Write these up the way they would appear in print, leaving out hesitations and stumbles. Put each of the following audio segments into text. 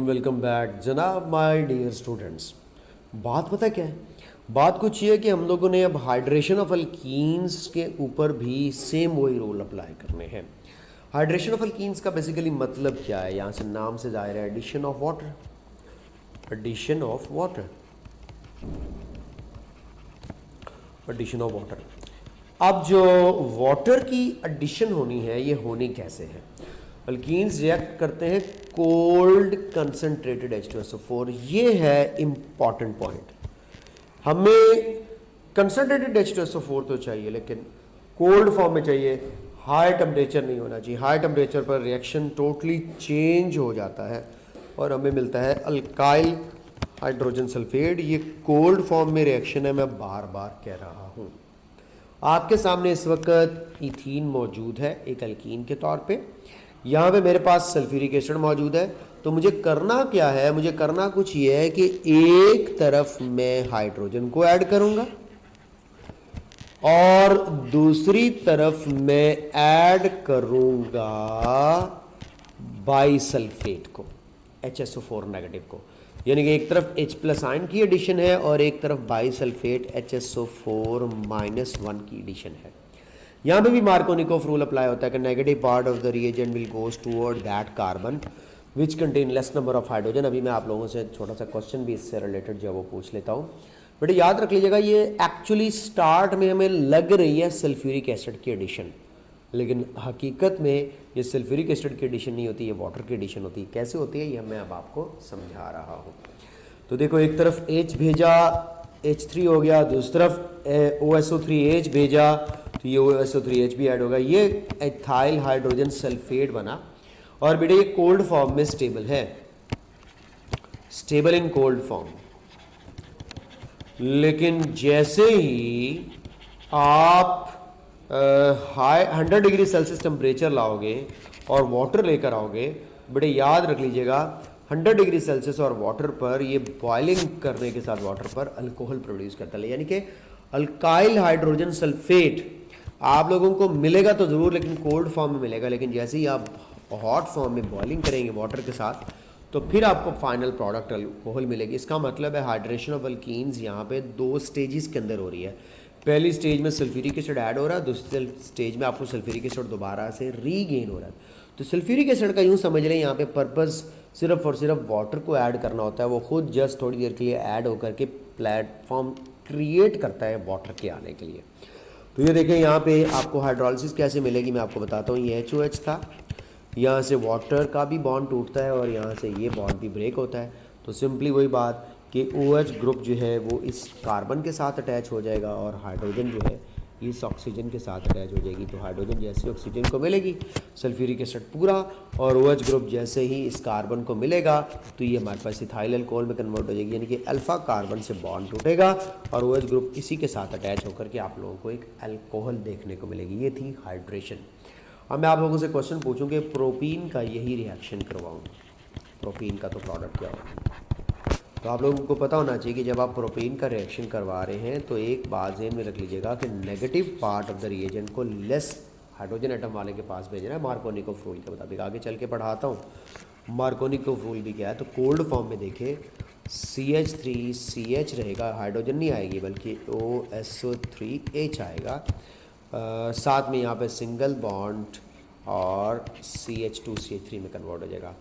Welcome back जनाब my dear students. बात पता क्या है? बात कुछ ये है कि हम लोगों ने अब हाइड्रेशन ऑफ अल्कीन्स के ऊपर भी सेम वही रूल अप्लाई करने हैं। हाइड्रेशन ऑफ अल्कीन्स का बेसिकली मतलब क्या है? यहाँ से नाम से जाहिर है addition of water, addition of water, addition of water. अब जो वाटर की एडिशन होनी है ये होनी कैसे है? अल्कीन्स रिएक्ट करते हैं कोल्ड कंसनट्रेटेड H2SO4। ये है इंपॉर्टेंट पॉइंट। हमें कंसनट्रेटेड H2SO4 तो चाहिए लेकिन कोल्ड फॉर्म में चाहिए। हाई टेम्परेचर नहीं होना चाहिए। हाई टेम्परेचर पर रिएक्शन टोटली चेंज हो जाता है और हमें मिलता है अल्काइल हाइड्रोजन सल्फेट। ये कोल्ड फॉर्म में रिएक्शन है, मैं बार बार कह रहा हूँ। आपके सामने इस वक्त इथीन मौजूद है एक अल्कीन के तौर पे। यहाँ पे मेरे पास सल्फ्यूरिक एसिड मौजूद है। तो मुझे करना क्या है? मुझे करना कुछ ये है कि एक तरफ मैं हाइड्रोजन को ऐड करूँगा और दूसरी तरफ मैं ऐड करूँगा बाईसल्फेट को, HSO4 नेगेटिव को। यानी कि एक तरफ H+ आयन की एडिशन है और एक तरफ बाईसल्फेट HSO4 -1 की एडिशन है। यहाँ पे भी मार्कोनिकोव रूल अप्लाई होता है कि negative part of the reagent will goes toward that carbon which contain less number of hydrogen. अभी मैं आप लोगों से छोटा सा क्वेश्चन भी इससे रिलेटेड जो वो पूछ लेता हूँ। बट याद रख लीजिएगा ये एक्चुअली स्टार्ट में हमें लग रही है सल्फ्यूरिक एसिड की एडिशन, लेकिन हकीकत में ये सल्फ्यूरिक एसिड की एडिशन नहीं होती, ये वाटर की एडिशन होती है। कैसे होती है ये मैं अब आपको समझा रहा हूँ। तो देखो एक तरफ H भेजा, H3 हो गया, दूसरी तरफ OSO3H भेजा तो ये OSO3H भी ऐड होगा। ये एथाइल हाइड्रोजन सल्फेट बना और बेटे ये कोल्ड फॉर्म में स्टेबल है, स्टेबल इन कोल्ड फॉर्म। लेकिन जैसे ही आप 100 डिग्री सेल्सियस टेम्परेचर लाओगे और वाटर लेकर आओगे, बेटे याद रख लीजिएगा 100 डिग्री सेल्सियस और वाटर पर ये बॉइलिंग करने के साथ वाटर पर अल्कोहल प्रोड्यूस करता है। यानी कि अल्काइल हाइड्रोजन सल्फेट आप लोगों को मिलेगा तो ज़रूर, लेकिन कोल्ड फॉर्म में मिलेगा। लेकिन जैसे ही आप हॉट फॉर्म में बॉइलिंग करेंगे वाटर के साथ तो फिर आपको फाइनल प्रोडक्ट अल्कोहल मिलेगी। इसका मतलब है हाइड्रेशन ऑफ अल्कीन्स यहाँ पे 2 स्टेजेस के अंदर हो रही है। पहली स्टेज में सल्फ्यूरिक एसिड ऐड हो रहा है, दूसरी स्टेज में आपको सल्फ्यूरिक एसिड दोबारा से रीगेन हो रहा है। तो सल्फ्यूरिक एसिड का यूँ समझ लें यहाँ पे पर्पज़ सिर्फ और सिर्फ वाटर को ऐड करना होता है। वो खुद जस्ट थोड़ी देर के लिए ऐड होकर के प्लेटफॉर्म क्रिएट करता है वाटर के आने के लिए। तो ये देखें यहाँ पे आपको हाइड्रोलिसिस कैसे मिलेगी मैं आपको बताता हूँ। ये HOH था, यहाँ से वाटर का भी बॉन्ड टूटता है और यहाँ से ये बॉन्ड भी ब्रेक होता है। तो सिंपली वही बात कि OH ग्रुप जो है वो इस कार्बन के साथ अटैच हो जाएगा और हाइड्रोजन जो है इस ऑक्सीजन के साथ अटैच हो जाएगी। तो हाइड्रोजन जैसे ऑक्सीजन को मिलेगी सल्फ्यूरिक एसिड पूरा, और OH ग्रुप जैसे ही इस कार्बन को मिलेगा तो ये हमारे पास इथाइल अल्कोहल में कन्वर्ट हो जाएगी। यानी कि अल्फा कार्बन से बॉन्ड टूटेगा और OH ग्रुप इसी के साथ अटैच होकर के आप लोगों को एक अल्कोहल देखने को मिलेगी। ये थी हाइड्रेशन। अब मैं आप लोगों से क्वेश्चन पूछूं कि प्रोपीन का यही रिएक्शन करवाऊँ, प्रोपीन का तो प्रोडक्ट क्या होगा? तो आप लोगों को पता होना चाहिए कि जब आप प्रोपीन का रिएक्शन करवा रहे हैं तो एक बात ज़हन में रख लीजिएगा कि negative part of the reagent को लेस हाइड्रोजन एटम वाले के पास भेजना है मार्कोनिकोव रूल के मुताबिक। आगे चल के पढ़ाता हूँ मार्कोनिकोव रूल भी क्या है। तो कोल्ड फॉर्म में देखें CH3CH रहेगा, हाइड्रोजन नहीं आएगी बल्कि OSO3H आएगा। साथ में यहाँ पे सिंगल बॉन्ड और CH2CH3 में कन्वर्ट हो जाएगा।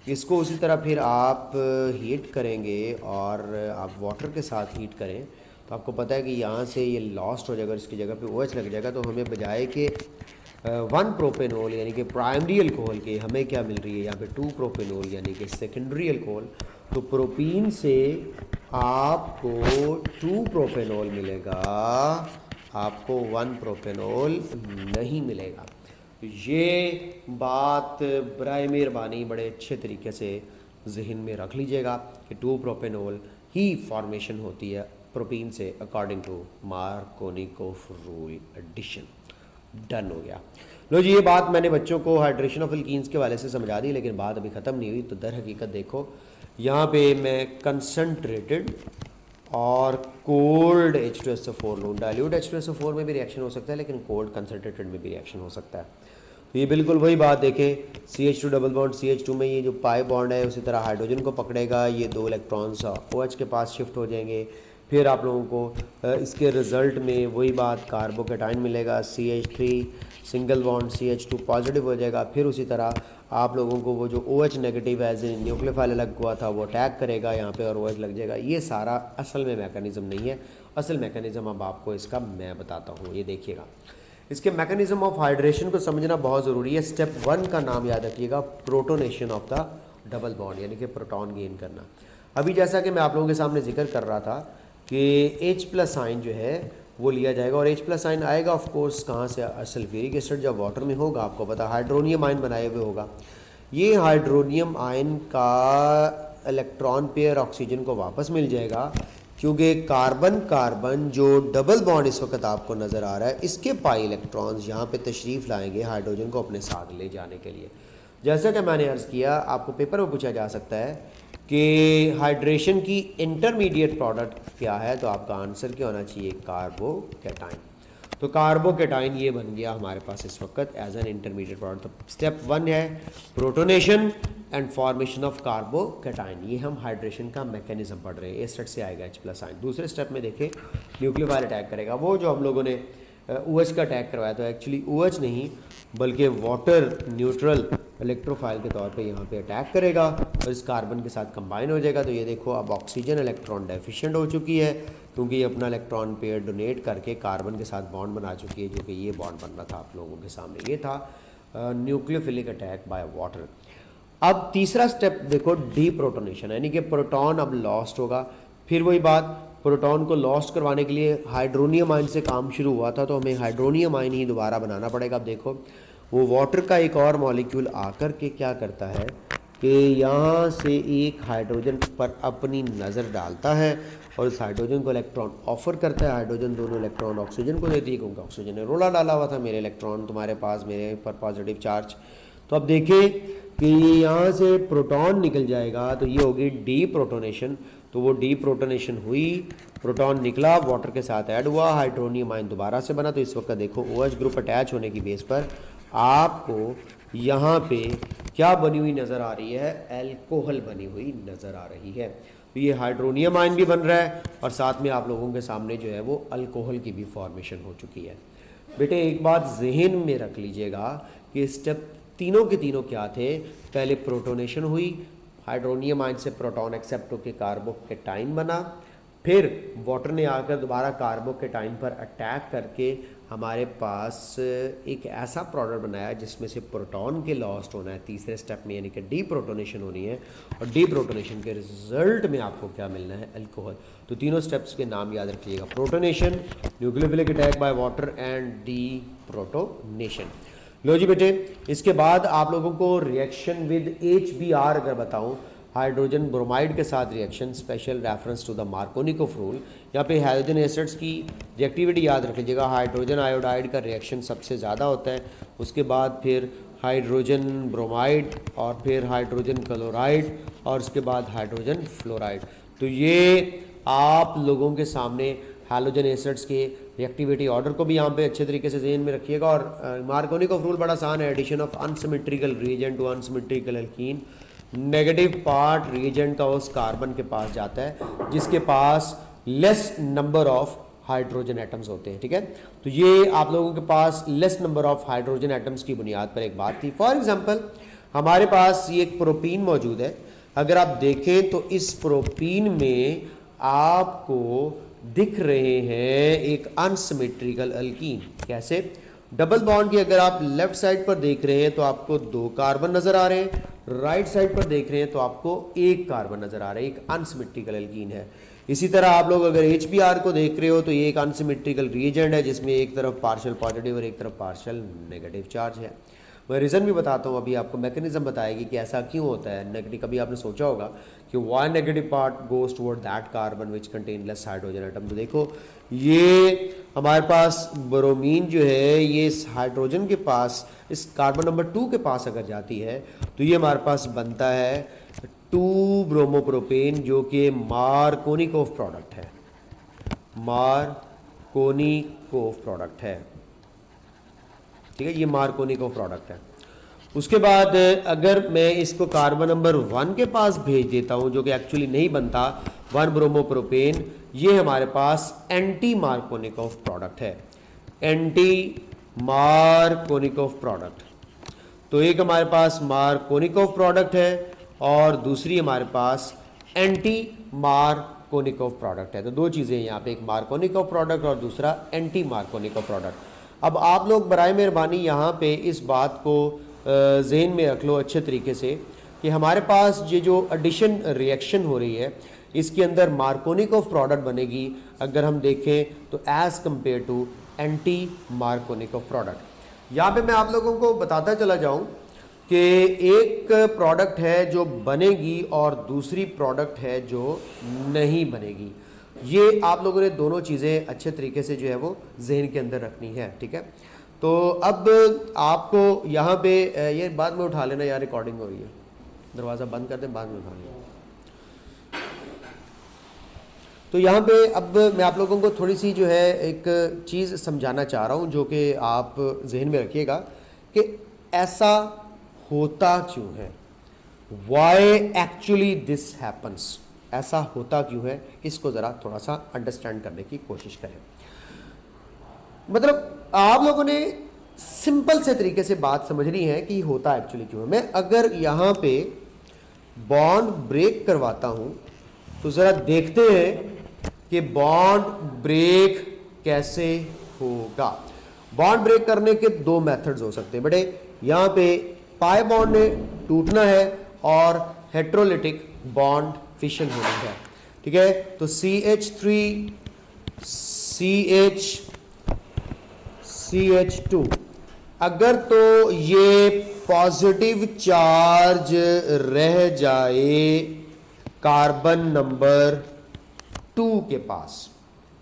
इसको उसी तरह फिर आप हीट करेंगे और आप वाटर के साथ हीट करें तो आपको पता है कि यहाँ से ये लॉस्ट हो जाएगा, इसकी जगह पे OH लग जाएगा। तो हमें बजाय के 1 प्रोपेनॉल यानी कि प्राइमरी अल्कोहल के हमें क्या मिल रही है यहाँ पे 2 प्रोपेनॉल यानी कि सेकेंडरी अल्कोहल। तो प्रोपीन से आपको 2 प्रोपेनॉल मिलेगा, आपको 1 प्रोपेनॉल नहीं मिलेगा। ये बात बराए मेहरबानी बड़े अच्छे तरीके से जहन में रख लीजिएगा कि 2 प्रोपेनॉल ही फॉर्मेशन होती है प्रोपीन से according to Markovnikov rule addition. Done हो गया। लो जी, ये बात मैंने बच्चों को हाइड्रेशन ऑफ अल्कीन्स के वाले से समझा दी, लेकिन बात अभी ख़त्म नहीं हुई। तो दर हकीकत देखो यहाँ पे मैं कंसनट्रेटेड और कोल्ड H2SO4 लूँ। डाइल्यूट H2SO4 में भी रिएक्शन हो सकता है लेकिन कोल्ड कंसनट्रेटेड में भी रिएक्शन हो सकता है। तो ये बिल्कुल वही बात देखें, CH2 डबल बॉन्ड CH2 में ये जो पाई बॉन्ड है उसी तरह हाइड्रोजन को पकड़ेगा, ये 2 इलेक्ट्रॉन्स OH के पास शिफ्ट हो जाएंगे। फिर आप लोगों को इसके रिज़ल्ट में वही बात कार्बोकेटाइन मिलेगा, CH3 single bond CH2 positive हो जाएगा। फिर उसी तरह आप लोगों को वो जो OH negative as a nucleophile अलग हुआ था वो अटैक करेगा यहाँ पे और OH लग जाएगा। ये सारा असल में मैकेनिज़्म नहीं है, असल मैकेनिज़्म अब आपको इसका मैं बताता हूँ, ये देखिएगा। इसके मैकेनिज्म ऑफ हाइड्रेशन को समझना बहुत ज़रूरी है। स्टेप 1 का नाम याद रखिएगा, protonation of the double bond, यानी कि प्रोटॉन गेन करना। अभी जैसा कि मैं आप लोगों के सामने जिक्र कर रहा था कि H+ आयन जो है वो लिया जाएगा, और H+ आयन आएगा ऑफ कोर्स कहाँ से, सल्फ्यूरिक एसिड जब वाटर में होगा, आपको पता हाइड्रोनियम आयन बनाए हुए होगा। ये हाइड्रोनियम आयन का इलेक्ट्रॉन पेयर ऑक्सीजन को वापस मिल जाएगा, क्योंकि कार्बन कार्बन जो डबल बॉन्ड इस वक्त आपको नज़र आ रहा है, इसके पाई इलेक्ट्रॉन्स यहाँ पे तशरीफ़ लाएंगे हाइड्रोजन को अपने साथ ले जाने के लिए। जैसा कि मैंने अर्ज़ किया, आपको पेपर में पूछा जा सकता है कि हाइड्रेशन की इंटरमीडिएट प्रोडक्ट क्या है, तो आपका आंसर क्या होना चाहिए, कार्बोकेटाइन। तो कार्बोकेटाइन ये बन गया हमारे पास इस वक्त एज एन इंटरमीडिएट प्रोडक्ट। तो स्टेप 1 है protonation and formation of carbocation. ये हम हाइड्रेशन का मैकेनिज्म पढ़ रहे हैं, एसिड से आएगा H+ आयन। दूसरे स्टेप में देखें, न्यूक्लियोफाइल अटैक करेगा। वो जो हम लोगों ने OH का अटैक करवाया था, एक्चुअली OH नहीं बल्कि वाटर न्यूट्रल इलेक्ट्रोफाइल के तौर पे यहाँ पे अटैक करेगा और इस कार्बन के साथ कंबाइन हो जाएगा। तो ये देखो, अब ऑक्सीजन इलेक्ट्रॉन डेफिशिएंट हो चुकी है, क्योंकि ये अपना इलेक्ट्रॉन पेयर डोनेट करके कार्बन के साथ बॉन्ड बना चुकी है, जो कि ये बॉन्ड बन रहा था आप लोगों के सामने। ये था न्यूक्लियोफिलिक अटैक बाय वाटर। अब तीसरा स्टेप देखो, डीप्रोटोनेशन, यानी कि प्रोटॉन अब लॉस्ट होगा। फिर वही बात, प्रोटॉन को लॉस्ट करवाने के लिए हाइड्रोनियम आयन से काम शुरू हुआ था, तो हमें हाइड्रोनियम आयन ही दोबारा बनाना पड़ेगा। अब देखो, वो वाटर का एक और मॉलिक्यूल आकर के क्या करता है कि यहाँ से एक हाइड्रोजन पर अपनी नज़र डालता है और इस हाइड्रोजन को इलेक्ट्रॉन ऑफर करता है। हाइड्रोजन दोनों इलेक्ट्रॉन ऑक्सीजन को देती है, क्योंकि ऑक्सीजन ने रोला डाला हुआ था, मेरे इलेक्ट्रॉन तुम्हारे पास, मेरे पर पॉजिटिव चार्ज। तो अब देखें कि यहाँ से प्रोटॉन निकल जाएगा, तो ये होगी डीप्रोटोनेशन। तो वो डीप्रोटोनेशन हुई, प्रोटॉन निकला, वाटर के साथ ऐड हुआ, हाइड्रोनियम आयन दोबारा से बना। तो इस वक्त देखो, OH ग्रुप अटैच होने की बेस पर आपको यहाँ पे क्या बनी हुई नज़र आ रही है, एल्कोहल बनी हुई नज़र आ रही है। तो ये हाइड्रोनियम आयन भी बन रहा है और साथ में आप लोगों के सामने जो है वो अल्कोहल की भी फॉर्मेशन हो चुकी है। बेटे एक बात जहन में रख लीजिएगा कि स्टेप तीनों के तीनों क्या थे, पहले प्रोटोनेशन हुई, हाइड्रोनियम आयन से प्रोटॉन एक्सेप्ट होकर कार्बोकेटाइन बना, फिर वाटर ने आकर दोबारा कार्बोकेटाइन पर अटैक करके हमारे पास एक ऐसा प्रोडक्ट बनाया जिसमें से प्रोटॉन के लॉस्ट होना है तीसरे स्टेप में, यानी कि डीप्रोटोनेशन होनी है, और डीप्रोटोनेशन के रिजल्ट में आपको क्या मिलना है, अल्कोहल। तो तीनों स्टेप्स के नाम याद रखिएगा, protonation, nucleophilic attack by water and deprotonation. लो जी बेटे, इसके बाद आप लोगों को रिएक्शन विद HBr अगर बताऊं, हाइड्रोजन ब्रोमाइड के साथ reaction, special reference to the Markovnikov rule. यहाँ पे हाइड्रोजन एसिड्स की रिएक्टिविटी याद रखिएगा, हाइड्रोजन आयोडाइड का रिएक्शन सबसे ज़्यादा होता है, उसके बाद फिर हाइड्रोजन ब्रोमाइड और फिर हाइड्रोजन क्लोराइड और उसके बाद हाइड्रोजन फ्लोराइड। तो ये आप लोगों के सामने हैलोजन एसिड्स के रिएक्टिविटी ऑर्डर को भी यहाँ पे अच्छे तरीके से ज़हन में रखिएगा। और मार्कोनिकोफ रूल बड़ा आसान है, addition of unsymmetrical reagent to unsymmetrical alkene, negative part reagent का उस कार्बन के पास जाता है जिसके पास less number of hydrogen atoms होते हैं, ठीक है। तो ये आप लोगों के पास less number of hydrogen atoms की बुनियाद पर एक बात थी। फॉर एग्जांपल हमारे पास ये एक प्रोपीन मौजूद है, अगर आप देखें तो इस प्रोपीन में आपको दिख रहे हैं एक अनसिमेट्रिकल अल्कीन। कैसे? डबल बॉन्ड की अगर आप लेफ्ट साइड पर देख रहे हैं तो आपको 2 कार्बन नजर आ रहे हैं, राइट साइड पर देख रहे हैं तो आपको 1 कार्बन नजर आ रहा है, एक अनसिमेट्रिकल एल्कीन है। इसी तरह आप लोग अगर HBr को देख रहे हो तो ये एक अनसिमेट्रिकल रिएजेंट है जिसमें एक तरफ पार्शियल पॉजिटिव और एक तरफ पार्शियल नेगेटिव चार्ज है। मैं रीज़न भी बताता हूँ, अभी आपको मैकेनिज्म बताएगी कि ऐसा क्यों होता है। नेगेटिव कभी आपने सोचा होगा कि Y negative part goes toward that carbon which contain less hydrogen atom. तो देखो ये हमारे पास ब्रोमीन जो है ये इस हाइड्रोजन के पास, इस कार्बन नंबर 2 के पास अगर जाती है तो ये हमारे पास बनता है 2 ब्रोमोप्रोपेन, जो कि मार्कोनिकोफ प्रोडक्ट है, मार्कोनिकोफ प्रोडक्ट है। ठीक है, ये मार्कोनिकोव प्रोडक्ट है। उसके बाद अगर मैं इसको कार्बन नंबर 1 के पास भेज देता हूं, जो कि एक्चुअली नहीं बनता, 1 ब्रोमोप्रोपेन, ये हमारे पास एंटी मार्कोनिकोव प्रोडक्ट है, एंटी मार्कोनिकोव प्रोडक्ट। तो एक हमारे पास मार्कोनिकोव प्रोडक्ट है और दूसरी हमारे पास एंटी मार्कोनिकोव प्रोडक्ट है। तो दो चीज़ें यहाँ पे, एक मार्कोनिकोव प्रोडक्ट और दूसरा एंटी मार्कोनिकोव प्रोडक्ट। अब आप लोग बराए मेहरबानी यहाँ पे इस बात को जहन में रख लो अच्छे तरीके से कि हमारे पास ये जो एडिशन रिएक्शन हो रही है, इसके अंदर मार्कोनिकोव प्रोडक्ट बनेगी अगर हम देखें तो as compare to anti Markovnikov product. यहाँ पे मैं आप लोगों को बताता चला जाऊँ कि एक प्रोडक्ट है जो बनेगी और दूसरी प्रोडक्ट है जो नहीं बनेगी। ये आप लोगों ने दोनों चीज़ें अच्छे तरीके से जो है वो जहन के अंदर रखनी है, ठीक है। तो अब आपको यहाँ पे ये बाद में उठा लेना यार, रिकॉर्डिंग हो रही है, दरवाज़ा बंद कर दें, बाद में उठा लेना। तो यहाँ पे अब मैं आप लोगों को थोड़ी सी जो है एक चीज़ समझाना चाह रहा हूँ जो कि आप जहन में रखिएगा कि ऐसा होता क्यों है, वाई एक्चुअली दिस हैपन्स, ऐसा होता क्यों है, इसको ज़रा थोड़ा सा अंडरस्टैंड करने की कोशिश करें। मतलब आप लोगों ने सिंपल से तरीके से बात समझनी है कि होता एक्चुअली क्यों है। मैं अगर यहाँ पे बॉन्ड ब्रेक करवाता हूँ तो ज़रा देखते हैं कि बॉन्ड ब्रेक कैसे होगा। बॉन्ड ब्रेक करने के दो मेथड्स हो सकते हैं बेटे। यहाँ पे पाई बॉन्ड ने टूटना है और हेट्रोलिटिक बॉन्ड फिशन होना है, ठीक है। तो CH3 CH2 अगर तो ये पॉजिटिव चार्ज रह जाए कार्बन नंबर 2 के पास,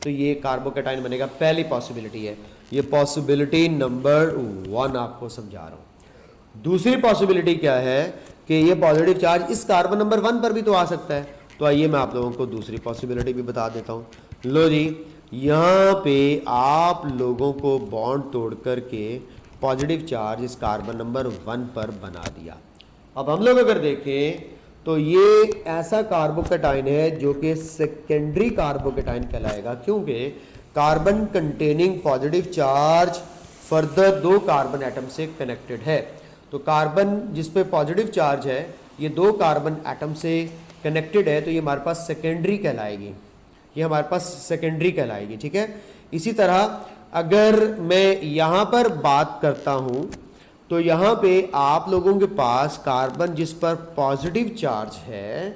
तो ये कार्बोकैटायन बनेगा। पहली पॉसिबिलिटी है, ये पॉसिबिलिटी नंबर 1 आपको समझा रहा हूं। दूसरी पॉसिबिलिटी क्या है कि ये पॉजिटिव चार्ज इस कार्बन नंबर 1 पर भी तो आ सकता है। तो आइए मैं आप लोगों को दूसरी पॉसिबिलिटी भी बता देता हूं। लो जी, यहाँ पे आप लोगों को बॉन्ड तोड़ करके पॉजिटिव चार्ज इस कार्बन नंबर 1 पर बना दिया। अब हम लोग अगर देखें तो ये ऐसा कार्बोकैटायन है जो कि सेकेंडरी कार्बोकैटायन कहलाएगा, क्योंकि carbon containing positive charge further 2 carbon atom से कनेक्टेड है। तो कार्बन जिस पे पॉजिटिव चार्ज है ये 2 कार्बन एटम से कनेक्टेड है, तो ये हमारे पास सेकेंडरी कहलाएगी, ये हमारे पास सेकेंडरी कहलाएगी, ठीक है। इसी तरह अगर मैं यहाँ पर बात करता हूँ तो यहाँ पे आप लोगों के पास कार्बन जिस पर पॉजिटिव चार्ज है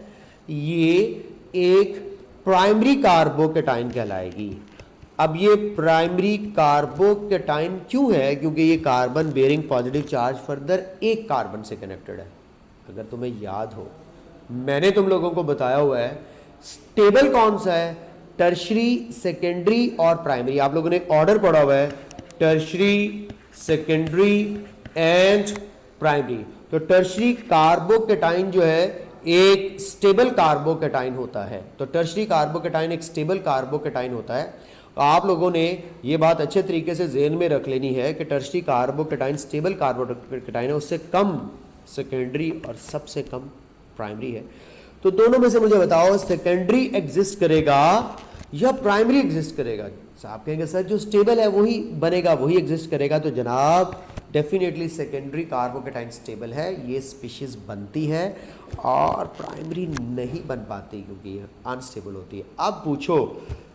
ये एक प्राइमरी कार्बोकैटायन कहलाएगी। अब ये प्राइमरी कार्बोकैटायन क्यों है, क्योंकि ये carbon bearing positive charge further एक कार्बन से कनेक्टेड है। अगर तुम्हें याद हो मैंने तुम लोगों को बताया हुआ है टेबल कौन सा है, टर्शरी, सेकेंडरी और प्राइमरी। आप लोगों ने ऑर्डर पढ़ा हुआ है, टर्शरी, सेकेंडरी एंड प्राइमरी। तो टर्शरी कार्बोकैटायन जो है एक स्टेबल कार्बोकैटायन होता है। तो टर्शरी कार्बोकैटायन एक स्टेबल कार्बोकैटायन होता है। आप लोगों ने ये बात अच्छे तरीके से ज़हन में रख लेनी है कि टर्शरी कार्बोकैटायन स्टेबल कार्बोकैटायन है, उससे कम सेकेंडरी और सबसे कम प्राइमरी है। तो दोनों में से मुझे बताओ सेकेंडरी एग्जिस्ट करेगा या प्राइमरी एग्जिस्ट करेगा। आप कहेंगे सर जो स्टेबल है वही बनेगा, वही एग्जिस्ट करेगा। तो जनाब डेफिनेटली सेकेंडरी कार्बोकैटायन स्टेबल है, ये स्पीशीज बनती है, और प्राइमरी नहीं बन पाती क्योंकि ये अनस्टेबल होती है। अब पूछो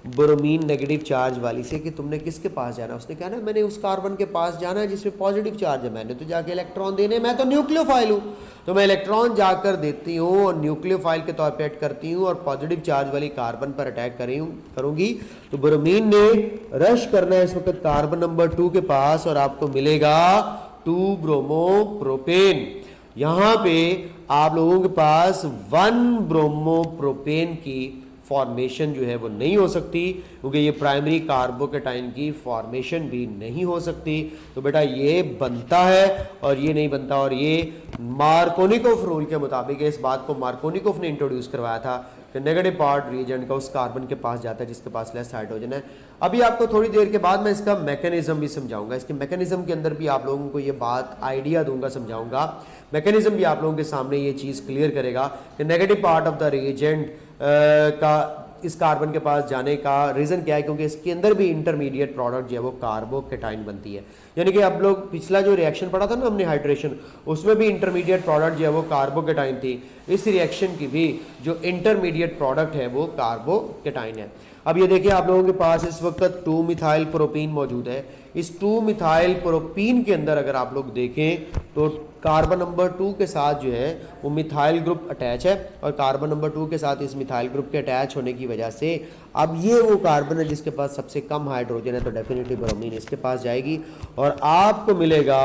ब्रोमीन नेगेटिव चार्ज वाली से कि तुमने किसके पास जाना, उसने कहा ना मैंने उस कार्बन के पास जाना है जिसमें पॉजिटिव चार्ज है, मैंने तो जाके इलेक्ट्रॉन देने, मैं तो न्यूक्लियोफाइल हूँ, तो मैं इलेक्ट्रॉन जाकर देती हूँ और न्यूक्लियोफाइल के तौर पे ऐड करती हूँ और पॉजिटिव चार्ज वाली कार्बन पर अटैक करूँगी। तो ब्रोमीन ने रश करना है इस वक्त कार्बन नंबर 2 के पास और आपको मिलेगा 2 ब्रोमोप्रोपेन। यहाँ पे आप लोगों के पास 1 ब्रोमोप्रोपेन की फॉर्मेशन जो है वो नहीं हो सकती, क्योंकि ये प्राइमरी कार्बोकेटाइन की फॉर्मेशन भी नहीं हो सकती। तो बेटा ये बनता है और ये नहीं बनता, और ये मार्कोनिकोव रूल के मुताबिक इस बात को मार्कोनिकोव ने इंट्रोड्यूस करवाया था कि नेगेटिव पार्ट रिएजेंट का उस कार्बन के पास जाता है जिसके पास लेस हाइड्रोजन है। अभी आपको थोड़ी देर के बाद मैं इसका मैकेनिज्म भी समझाऊंगा, इसके मैकेनिज्म के अंदर भी आप लोगों को ये बात आइडिया दूंगा, समझाऊंगा। मैकेनिज्म भी आप लोगों के सामने ये चीज़ क्लियर करेगा कि negative part of the reagent का इस कार्बन के पास जाने का रीज़न क्या है, क्योंकि इसके अंदर भी इंटरमीडिएट प्रोडक्ट जो है वो कार्बोकेटाइन बनती है। यानी कि आप लोग पिछला जो रिएक्शन पढ़ा था ना हमने हाइड्रेशन, उसमें भी इंटरमीडिएट प्रोडक्ट जो है वो कार्बोकेटाइन थी। इस रिएक्शन की भी जो इंटरमीडिएट प्रोडक्ट है वो कार्बोकेटाइन है। अब ये देखिए आप लोगों के पास इस वक्त 2 मिथाइल प्रोपीन मौजूद है। इस 2 मिथाइल प्रोपीन के अंदर अगर आप लोग देखें तो कार्बन नंबर 2 के साथ जो है वो मिथाइल ग्रुप अटैच है, और कार्बन नंबर 2 के साथ इस मिथाइल ग्रुप के अटैच होने की वजह से अब ये वो कार्बन है जिसके पास सबसे कम हाइड्रोजन है, तो डेफिनेटली ब्रोमीन इसके पास जाएगी और आपको मिलेगा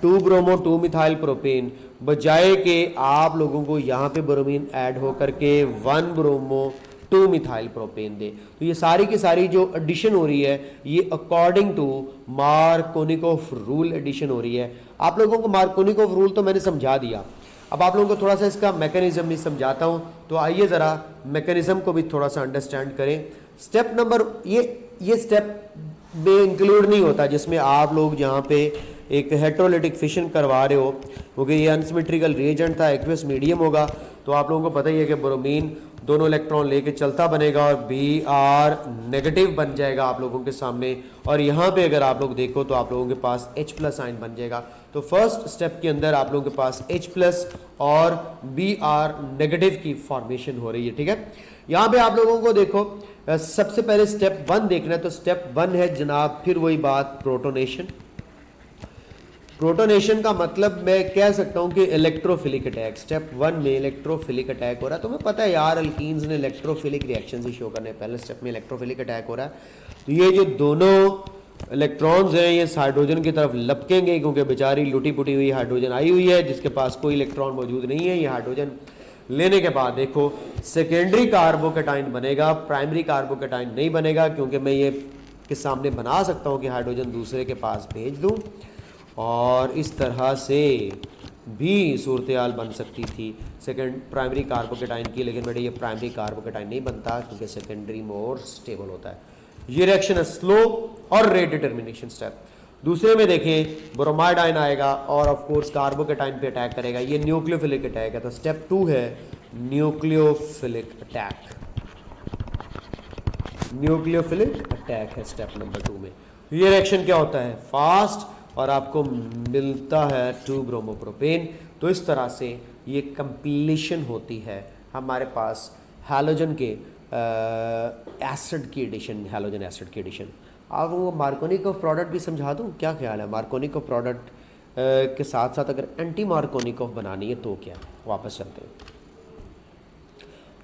2 ब्रोमो 2 मिथाइल प्रोपेन, बजाय के आप लोगों को यहाँ पे ब्रोमीन ऐड होकर के 1 ब्रोमो 2 मिथाइल प्रोपेन दे। तो ये सारी की सारी जो एडिशन हो रही है ये according to Markovnikov rule addition हो रही है। आप लोगों को मार्कोनिकोव रूल तो मैंने समझा दिया, अब आप लोगों को थोड़ा सा इसका मैकेनिज्म भी समझाता हूँ। तो आइए ज़रा मैकेनिज्म को भी थोड़ा सा अंडरस्टैंड करें। स्टेप नंबर ये स्टेप में इंक्लूड नहीं होता जिसमें आप लोग जहाँ पे एक हेट्रोलिटिक फिशन करवा रहे हो, क्योंकि ये अनसिमेट्रिकल रिएजेंट था, एक्वियस मीडियम होगा। तो आप लोगों को पता ही है कि ब्रोमीन दोनों इलेक्ट्रॉन लेके चलता बनेगा और Br नेगेटिव बन जाएगा आप लोगों के सामने, और यहाँ पे अगर आप लोग देखो तो आप लोगों के पास H+ आयन बन जाएगा। तो फर्स्ट स्टेप के अंदर आप लोगों के पास H+ और Br नेगेटिव की फॉर्मेशन हो रही है, ठीक है। यहाँ पे आप लोगों को देखो सबसे पहले स्टेप 1 देखना है, तो स्टेप 1 है जनाब फिर वही बात प्रोटोनेशन। प्रोटोनेशन का मतलब मैं कह सकता हूं कि इलेक्ट्रोफिलिक अटैक। स्टेप 1 में इलेक्ट्रोफिलिक अटैक हो रहा है। तुम्हें पता है यार अल्कीन्स ने इलेक्ट्रोफिलिक रिएक्शन ही शो करने, पहले स्टेप में इलेक्ट्रोफिलिक अटैक हो रहा है। तो ये जो दोनों इलेक्ट्रॉन्स हैं ये हाइड्रोजन की तरफ लपकेंगे, क्योंकि बेचारी लुटी पुटी हुई हाइड्रोजन आई हुई है जिसके पास कोई इलेक्ट्रॉन मौजूद नहीं है। ये हाइड्रोजन लेने के बाद देखो सेकेंडरी कार्बोकेटाइन बनेगा, प्राइमरी कार्बोकेटाइन नहीं बनेगा, क्योंकि मैं ये के सामने बना सकता हूँ कि हाइड्रोजन दूसरे के पास भेज दूँ, और इस तरह से भी सूरत हाल बन सकती थी सेकेंड प्राइमरी कार्बोकेटाइन की। लेकिन बेटे ये प्राइमरी कार्बोकेटाइन नहीं बनता क्योंकि सेकेंडरी मोर स्टेबल होता है। ये रिएक्शन है स्लो और रेट डिटर्मिनेशन स्टेप। दूसरे में देखें ब्रोमाइड आयन आएगा और ऑफ कोर्स कार्बोकेटाइन पे अटैक करेगा, ये न्यूक्लियोफिलिक अटैक है। तो स्टेप 2 है न्यूक्लियोफिलिक अटैक। न्यूक्लियोफिलिक अटैक है स्टेप नंबर 2 में। ये रिएक्शन क्या होता है फास्ट, और आपको मिलता है 2 ब्रोमोप्रोपेन। तो इस तरह से ये कंप्लीशन होती है हमारे पास हैलोजन के एसिड की एडिशन, हैलोजन एसिड की एडिशन। आप वो मार्कोनिकोव प्रोडक्ट भी समझा दूँ, क्या ख्याल है? मार्कोनिकोव प्रोडक्ट के साथ साथ अगर एंटी मार्कोनिकोव बनानी है तो क्या? वापस चलते हैं।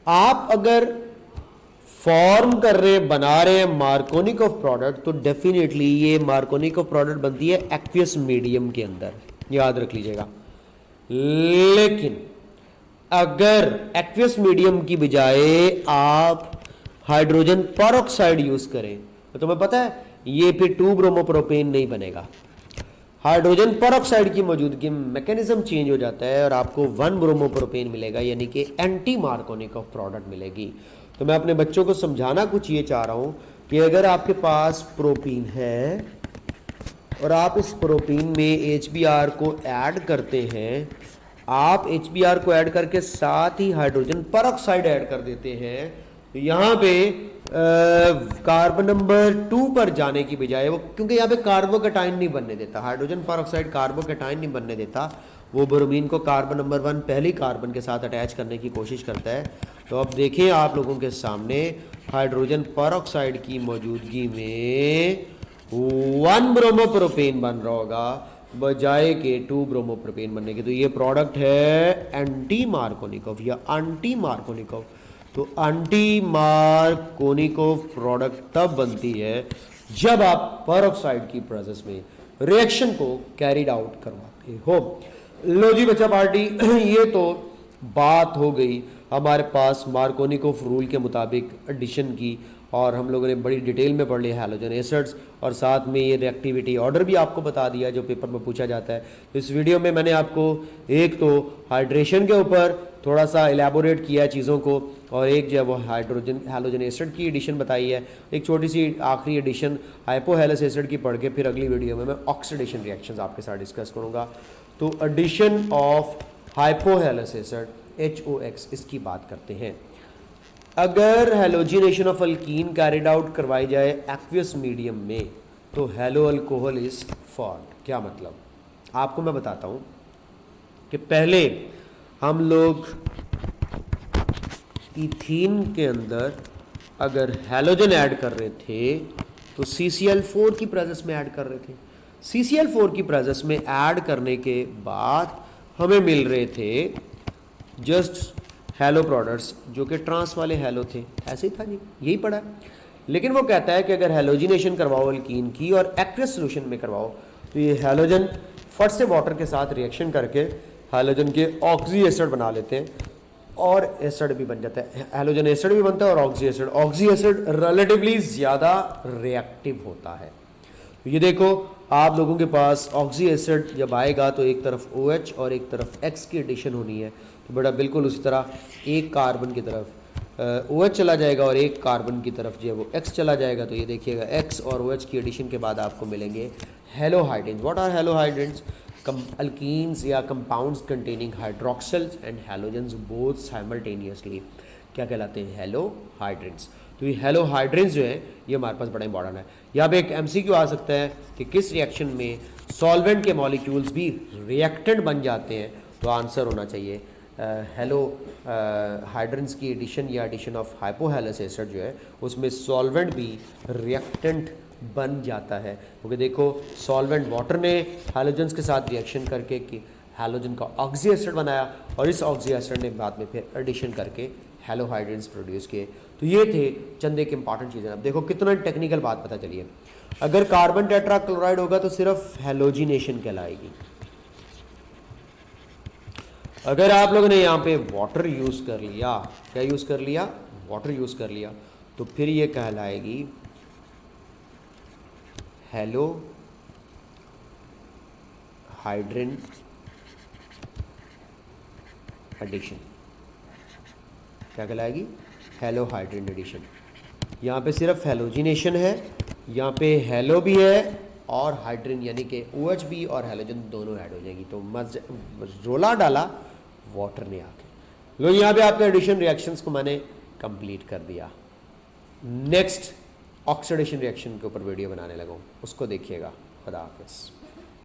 आप अगर फॉर्म कर रहे बना रहे हैं मार्कोनिकोव प्रोडक्ट, तो डेफिनेटली ये मार्कोनिकोव प्रोडक्ट बनती है एक्वियस मीडियम के अंदर, याद रख लीजिएगा। लेकिन अगर एक्वियस मीडियम की बजाय आप हाइड्रोजन पेरोक्साइड यूज करें तो तुम्हें पता है ये फिर 2 ब्रोमोप्रोपेन नहीं बनेगा। हाइड्रोजन पेरोक्साइड की मौजूदगी में मैकेनिज्म चेंज हो जाता है और आपको 1 ब्रोमोप्रोपेन मिलेगा, यानी कि एंटी मार्कोनिकोव प्रोडक्ट मिलेगी। तो मैं अपने बच्चों को समझाना कुछ ये चाह रहा हूं कि अगर आपके पास प्रोटीन है और आप इस प्रोटीन में HBr को ऐड करते हैं, आप HBr को ऐड करके साथ ही हाइड्रोजन पेरोक्साइड ऐड कर देते हैं, तो यहाँ पे कार्बन नंबर 2 पर जाने की बजाय वो, क्योंकि यहाँ पे कार्बोकेटाइन नहीं बनने देता, हाइड्रोजन पेरोक्साइड कार्बोकेटाइन नहीं बनने देता, वो ब्रोमीन को कार्बन नंबर 1 पहली कार्बन के साथ अटैच करने की कोशिश करता है। तो अब देखिए आप लोगों के सामने हाइड्रोजन पेरोक्साइड की मौजूदगी में 1 ब्रोमोप्रोपेन बन रहा होगा बजाय के 2 ब्रोमोप्रोपेन बनने के। तो ये प्रोडक्ट है एंटी मार्कोनिकोव या एंटी मार्कोनिकोव। तो एंटी मार्कोनिकोव प्रोडक्ट तब बनती है जब आप पेरोक्साइड की प्रेजेंस में रिएक्शन को कैरिड आउट करवाते हो। लो जी बच्चा पार्टी, ये तो बात हो गई हमारे पास मार्कोनिकोफ रूल के मुताबिक एडिशन की, और हम लोगों ने बड़ी डिटेल में पढ़ लिया हैलोजन एसिड्स, और साथ में ये रिएक्टिविटी ऑर्डर भी आपको बता दिया जो पेपर में पूछा जाता है। तो इस वीडियो में मैंने आपको एक तो हाइड्रेशन के ऊपर थोड़ा सा एलैबोरेट किया है चीज़ों को, और एक जो है वो हैलोजन एसिड की एडिशन बताई है। एक छोटी सी आखिरी एडिशन हाइपोहेलस एसिड की पढ़ के फिर अगली वीडियो में मैं ऑक्सीडेशन रिएक्शंस आपके साथ डिस्कस करूँगा। तो addition of hypohalous acid HOX, इसकी बात करते हैं। अगर halogenation of alkene carried out करवाई जाए एक्वियस मीडियम में तो हेलो अल्कोहल इज फॉर्म्ड। क्या मतलब, आपको मैं बताता हूं कि पहले हम लोग इथीन के अंदर अगर हैलोजन ऐड कर रहे थे तो CCl4 की प्रेजेंस में ऐड कर रहे थे। CCl4 की प्रेजेंस में ऐड करने के बाद हमें मिल रहे थे जस्ट हेलो प्रोडक्ट्स जो कि ट्रांस वाले हेलो थे। ऐसे ही था जी, यही पढ़ा है। लेकिन वो कहता है कि अगर हेलोजिनेशन करवाओ अल्कीन की और एक्वस सोल्यूशन में करवाओ तो ये हेलोजन फट से वाटर के साथ रिएक्शन करके हेलोजन के ऑक्सी एसिड बना लेते हैं और एसिड भी बन जाता है। हेलोजन एसिड भी बनता है और oxy acid. Oxy acid relatively ज़्यादा रिएक्टिव होता है। तो ये देखो, आप लोगों के पास ऑक्सी एसिड जब आएगा तो एक तरफ OH और एक तरफ X की एडिशन होनी है। तो बेटा बिल्कुल उसी तरह एक कार्बन की तरफ OH चला जाएगा और एक कार्बन की तरफ जो है वो X चला जाएगा। तो ये देखिएगा X और OH की एडिशन के बाद आपको मिलेंगे halohydrins. What are halohydrins? Alkenes या compounds containing hydroxyls and halogens both simultaneously क्या कहलाते हैं? हेलोहाइड्रेंस। तो ये हेलोहाइड्रेंस जो है ये हमारे पास बड़ा इंपॉर्टेंट है। यहाँ पे एक MCQ आ सकता है कि किस रिएक्शन में सॉल्वेंट के मॉलिक्यूल्स भी रिएक्टेंट बन जाते हैं। तो आंसर होना चाहिए हेलो हाइड्रेंस की एडिशन या एडिशन ऑफ हाइपोहेलस एसिड जो है उसमें सॉल्वेंट भी रिएक्टेंट बन जाता है। क्योंकि देखो, सॉल्वेंट वाटर ने हैलोजेंस के साथ रिएक्शन करके कि हैलोजन का ऑक्सी एसिड बनाया और इस ऑक्सी एसिड ने बाद में फिर एडिशन करके हेलोहाइड्रेंस प्रोड्यूस किए। तो ये थे चंद एक इंपॉर्टेंट चीज़ें। अब देखो कितना टेक्निकल बात पता चली है। अगर कार्बन टेट्रा क्लोराइड होगा तो सिर्फ हेलोजिनेशन कहलाएगी। अगर आप लोगों ने यहाँ पे वाटर यूज़ कर लिया, क्या यूज़ कर लिया? वाटर यूज़ कर लिया, तो फिर ये कहलाएगी हेलो हाइड्रेन एडिशन। क्या कहलाएगी? Halohydrin addition. यहाँ पे सिर्फ हेलोजिनेशन है, यहाँ पे हेलो भी है और हाइड्रेन यानी कि OH भी और हेलोजन दोनों ऐड हो जाएगी। तो रोला डाला वाटर ने आके। लो यहाँ पे आपके एडिशन रिएक्शंस को मैंने कंप्लीट कर दिया। नेक्स्ट ऑक्सीडेशन रिएक्शन के ऊपर वीडियो बनाने लगा हूँ, उसको देखिएगा। खुदा हाफिज़।